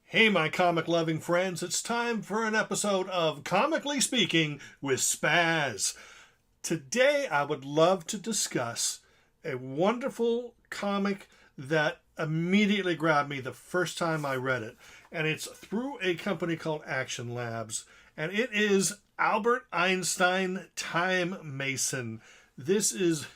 Hey, my comic-loving friends, it's time for an episode of Comically Speaking with Spaz. Today, I would love to discuss a wonderful comic that immediately grabbed me the first time I read it. And it's through a company called Action Labs. And it is Albert Einstein Time Mason. This is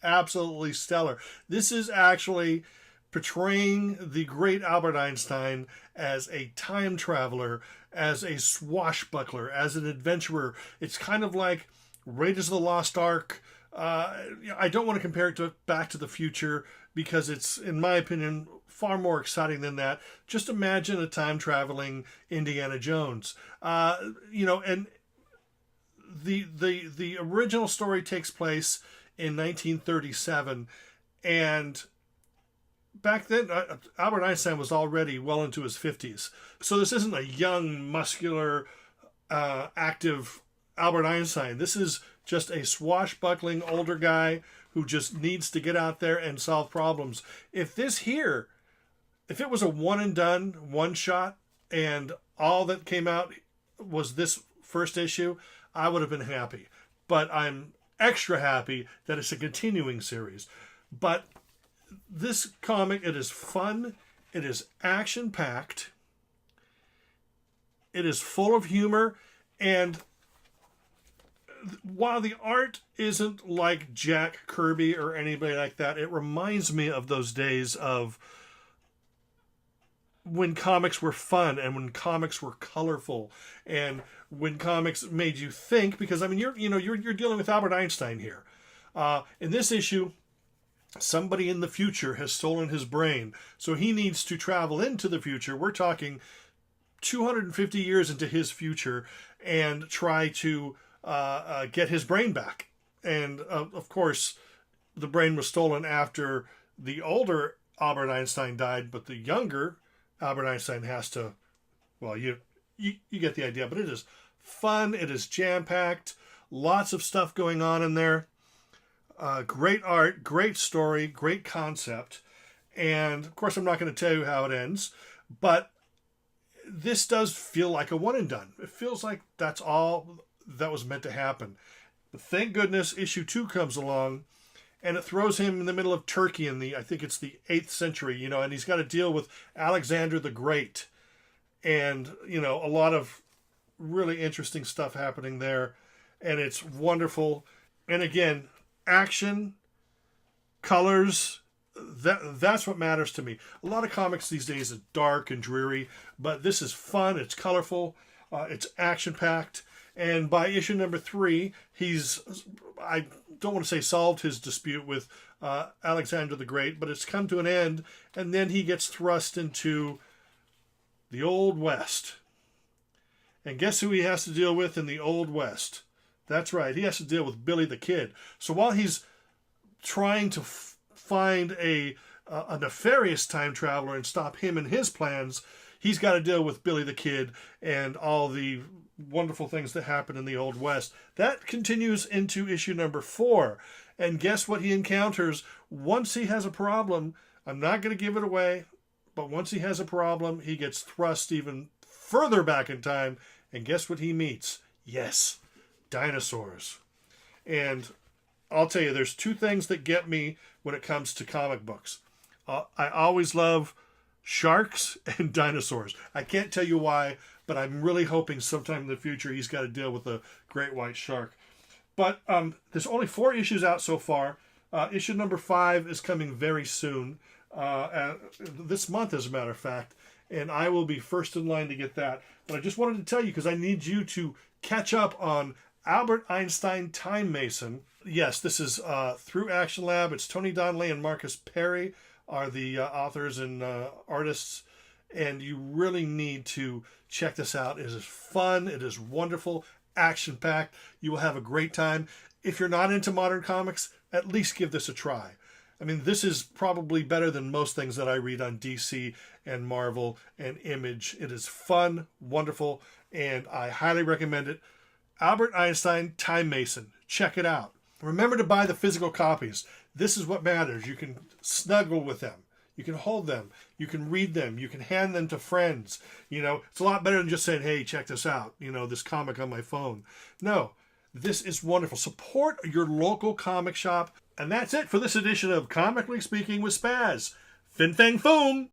absolutely stellar. This is actually portraying the great Albert Einstein as a time traveler, as a swashbuckler, as an adventurer. It's kind of like Raiders of the Lost Ark. I don't want to compare it to Back to the Future because it's, in my opinion, far more exciting than that. Just imagine a time-traveling Indiana Jones. And the original story takes place in 1937, and back then, Albert Einstein was already well into his 50s. So this isn't a young, muscular, active Albert Einstein. This is just a swashbuckling older guy who just needs to get out there and solve problems. If it was a one and done, one shot, and all that came out was this first issue, I would have been happy. But I'm extra happy that it's a continuing series. But this comic, it is fun, it is action-packed, it is full of humor, and while the art isn't like Jack Kirby or anybody like that, it reminds me of those days of when comics were fun and when comics were colorful and when comics made you think, because I mean you're dealing with Albert Einstein here. In this issue, somebody in the future has stolen his brain, so he needs to travel into the future. We're talking 250 years into his future and try to get his brain back. And of course, the brain was stolen after the older Albert Einstein died, but the younger Albert Einstein has to, well, you get the idea. But it is fun, it is jam-packed, lots of stuff going on in there. Great art, great story, great concept. And of course, I'm not going to tell you how it ends, but this does feel like a one and done. It feels like that's all that was meant to happen. But thank goodness issue 2 comes along and it throws him in the middle of Turkey in I think it's the 8th century, and he's got to deal with Alexander the Great. And, a lot of really interesting stuff happening there. And it's wonderful. And again, action, colors, that's what matters to me. A lot of comics these days are dark and dreary, but this is fun, it's colorful, it's action-packed, and by issue number 3, I don't want to say solved his dispute with Alexander the Great, but it's come to an end, and then he gets thrust into the Old West. And guess who he has to deal with in the Old West? That's right, he has to deal with Billy the Kid. So while he's trying to find a nefarious time traveler and stop him and his plans, he's got to deal with Billy the Kid and all the wonderful things that happen in the Old West. That continues into issue number 4. And guess what he encounters once he has a problem? I'm not going to give it away, but once he has a problem, he gets thrust even further back in time. And guess what he meets? Yes, dinosaurs. And I'll tell you, there's 2 things that get me when it comes to comic books. I always love sharks and dinosaurs. I can't tell you why, but I'm really hoping sometime in the future he's got to deal with a great white shark. But there's only 4 issues out so far. Issue number 5 is coming very soon, this month as a matter of fact, and I will be first in line to get that. But I just wanted to tell you because I need you to catch up on Albert Einstein Time Mason. Yes, this is through Action Lab. It's Tony Donley and Marcus Perry are the authors and artists, and you really need to check this out. It is fun. It is wonderful, action-packed. You will have a great time. If you're not into modern comics, at least give this a try. I mean, this is probably better than most things that I read on DC and Marvel and Image. It is fun, wonderful, and I highly recommend it. Albert Einstein Time Mason. Check it out. Remember to buy the physical copies. This is what matters. You can snuggle with them. You can hold them. You can read them. You can hand them to friends. You know, it's a lot better than just saying, hey, check this out. You know, this comic on my phone. No, this is wonderful. Support your local comic shop. And that's it for this edition of Comically Speaking with Spaz. Fin Fang Foom!